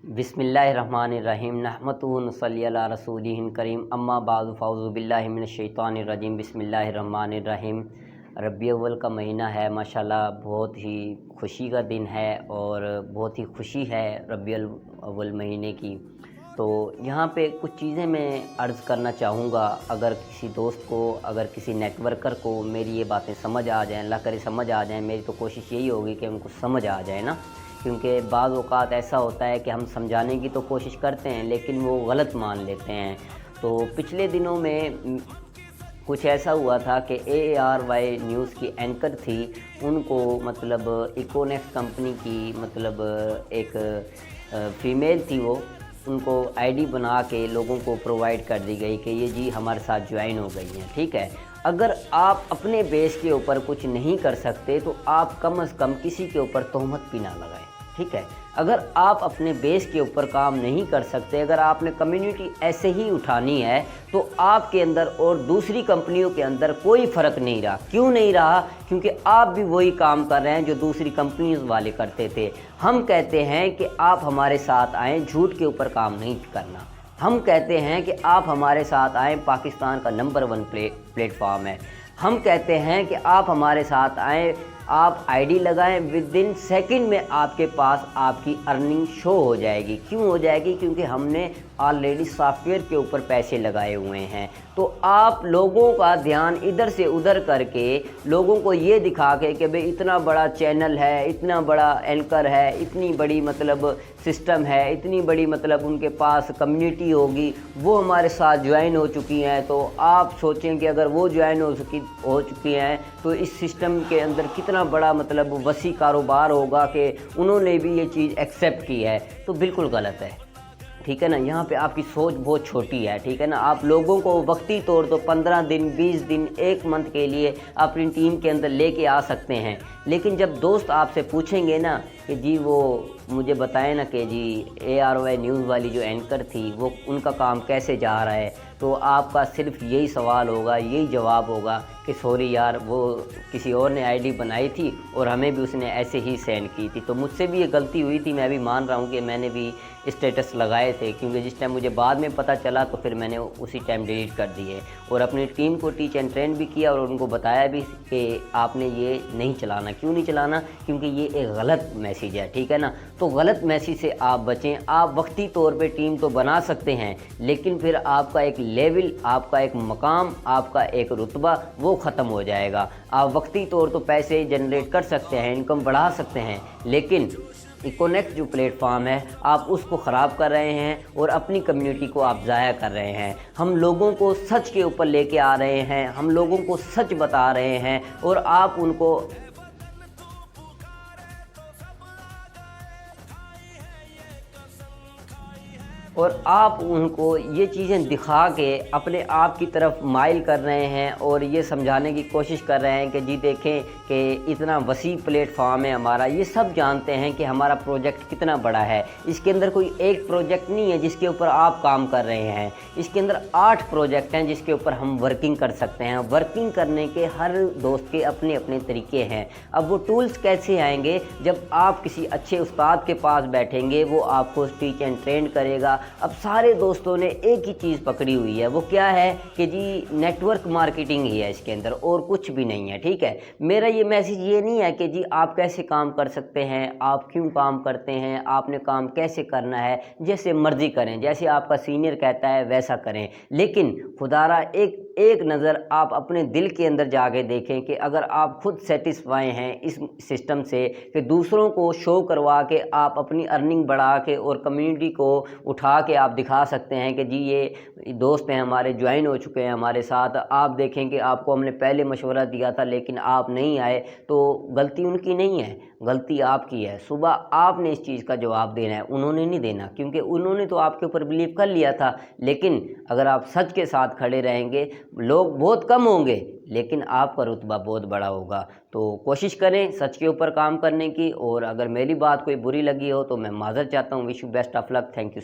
बिस्मिल्लाहिर्रहमानिर्रहीम नहमदुहु नसल्ली अला रसूलिहिल करीम अम्मा बाद फ़अऊज़ु बिल्लाहि मिनश्शैतानिर्रजीम बिस्मिल्लाहिर्रहमानिर्रहीम। रबी अव्वल का महीना है, माशाल्लाह बहुत ही खुशी का दिन है और बहुत ही खुशी है रबी अव्वल महीने की। तो यहाँ पे कुछ चीज़ें मैं अर्ज़ करना चाहूँगा। अगर किसी दोस्त को, अगर किसी नेटवर्कर को मेरी ये बातें समझ आ जाएँ, अल्लाह करे समझ आ जाएँ, मेरी तो कोशिश यही होगी कि उनको समझ आ जाए ना, क्योंकि बाज़ औक़ात ऐसा होता है कि हम समझाने की तो कोशिश करते हैं लेकिन वो गलत मान लेते हैं। तो पिछले दिनों में कुछ ऐसा हुआ था कि ARY न्यूज़ की एंकर थी, उनको मतलब इकोनेक्स कंपनी की मतलब एक फ़ीमेल थी, वो उनको आईडी बना के लोगों को प्रोवाइड कर दी गई कि ये जी हमारे साथ ज्वाइन हो गई हैं। ठीक है, अगर आप अपने बेस के ऊपर कुछ नहीं कर सकते तो आप कम से कम किसी के ऊपर तोहमत भी ना लगाएं। ठीक है, अगर आप अपने बेस के ऊपर काम नहीं कर सकते, अगर आपने कम्युनिटी ऐसे ही उठानी है तो आपके अंदर और दूसरी कंपनियों के अंदर कोई फ़र्क नहीं रहा। क्यों नहीं रहा? क्योंकि आप भी वही काम कर रहे हैं जो दूसरी कंपनीज वाले करते थे। हम कहते हैं कि आप हमारे साथ आएँ, झूठ के ऊपर काम नहीं करना। हम कहते हैं कि आप हमारे साथ आएँ, पाकिस्तान का नंबर 1 प्लेटफॉर्म है। हम कहते हैं कि आप हमारे साथ आएँ, आप आईडी लगाएं, विदिन सेकंड में आपके पास आपकी अर्निंग शो हो जाएगी। क्यों हो जाएगी? क्योंकि हमने ऑलरेडी सॉफ्टवेयर के ऊपर पैसे लगाए हुए हैं। तो आप लोगों का ध्यान इधर से उधर करके लोगों को ये दिखा के कि भाई इतना बड़ा चैनल है, इतना बड़ा एंकर है, इतनी बड़ी मतलब सिस्टम है, इतनी बड़ी मतलब उनके पास कम्युनिटी होगी, वो हमारे साथ ज्वाइन हो चुकी हैं। तो आप सोचें कि अगर वो ज्वाइन हो चुकी हैं तो इस सिस्टम के अंदर कितना बड़ा मतलब वसी कारोबार होगा कि उन्होंने भी ये चीज़ एक्सेप्ट की है। तो बिल्कुल गलत है। ठीक है ना, यहाँ पे आपकी सोच बहुत छोटी है। ठीक है ना, आप लोगों को वक्ती तौर तो 15 दिन, 20 दिन, 1 मंथ के लिए अपनी टीम के अंदर लेके आ सकते हैं, लेकिन जब दोस्त आपसे पूछेंगे ना कि जी वो मुझे बताएं ना कि जी ARY न्यूज़ वाली जो एंकर थी वो उनका काम कैसे जा रहा है, तो आपका सिर्फ यही सवाल होगा, यही जवाब होगा कि सॉरी यार, वो किसी और ने आईडी बनाई थी और हमें भी उसने ऐसे ही सेंड की थी। तो मुझसे भी ये गलती हुई थी, मैं भी मान रहा हूँ कि मैंने भी स्टेटस लगाए थे, क्योंकि जिस टाइम मुझे बाद में पता चला तो फिर मैंने उसी टाइम डिलीट कर दिए और अपनी टीम को टीच एंड ट्रेन भी किया और उनको बताया भी कि आपने ये नहीं चलाना। क्यों नहीं चलाना? क्योंकि ये एक गलत मैसेज है। ठीक है ना, तो गलत मैसेज से आप बचें। आप वक्ती तौर पे टीम तो बना सकते हैं, लेकिन फिर आपका एक लेवल, आपका एक मकाम, आपका एक रुतबा वो ख़त्म हो जाएगा। आप वक्ती तौर तो पैसे जनरेट कर सकते हैं, इनकम बढ़ा सकते हैं, लेकिन इकोनेक्स जो प्लेटफॉर्म है आप उसको ख़राब कर रहे हैं और अपनी कम्युनिटी को आप ज़ाया कर रहे हैं। हम लोगों को सच के ऊपर लेके आ रहे हैं, हम लोगों को सच बता रहे हैं और आप उनको ये चीज़ें दिखा के अपने आप की तरफ माइल कर रहे हैं और ये समझाने की कोशिश कर रहे हैं कि जी देखें कि इतना वसी प्लेटफॉर्म है हमारा। ये सब जानते हैं कि हमारा प्रोजेक्ट कितना बड़ा है। इसके अंदर कोई एक प्रोजेक्ट नहीं है जिसके ऊपर आप काम कर रहे हैं, इसके अंदर 8 प्रोजेक्ट हैं जिसके ऊपर हम वर्किंग कर सकते हैं। वर्किंग करने के हर दोस्त के अपने अपने तरीके हैं। अब वो टूल्स कैसे आएंगे? जब आप किसी अच्छे उस्ताद के पास बैठेंगे, वो आपको टीच एंड ट्रेन करेगा। अब सारे दोस्तों ने एक ही चीज़ पकड़ी हुई है, वो क्या है कि जी नेटवर्क मार्केटिंग ही है इसके अंदर, और कुछ भी नहीं है। ठीक है, मेरा ये मैसेज ये नहीं है कि जी आप कैसे काम कर सकते हैं, आप क्यों काम करते हैं, आपने काम कैसे करना है, जैसे मर्ज़ी करें, जैसे आपका सीनियर कहता है वैसा करें। लेकिन खुदारा एक नज़र आप अपने दिल के अंदर जाके देखें कि अगर आप खुद सेटिस्फाई हैं इस सिस्टम से कि दूसरों को शो करवा के आप अपनी अर्निंग बढ़ा के और कम्युनिटी को उठा के आप दिखा सकते हैं कि जी ये दोस्त हैं हमारे, ज्वाइन हो चुके हैं हमारे साथ, आप देखें कि आपको हमने पहले मशवरा दिया था लेकिन आप नहीं आए, तो गलती उनकी नहीं है, गलती आपकी है। सुबह आपने इस चीज़ का जवाब देना है, उन्होंने नहीं देना, क्योंकि उन्होंने तो आपके ऊपर बिलीव कर लिया था। लेकिन अगर आप सच के साथ खड़े रहेंगे, लोग बहुत कम होंगे लेकिन आपका रुतबा बहुत बड़ा होगा। तो कोशिश करें सच के ऊपर काम करने की, और अगर मेरी बात कोई बुरी लगी हो तो मैं माज़रत चाहता हूँ। Wish you best of luck. Thank you.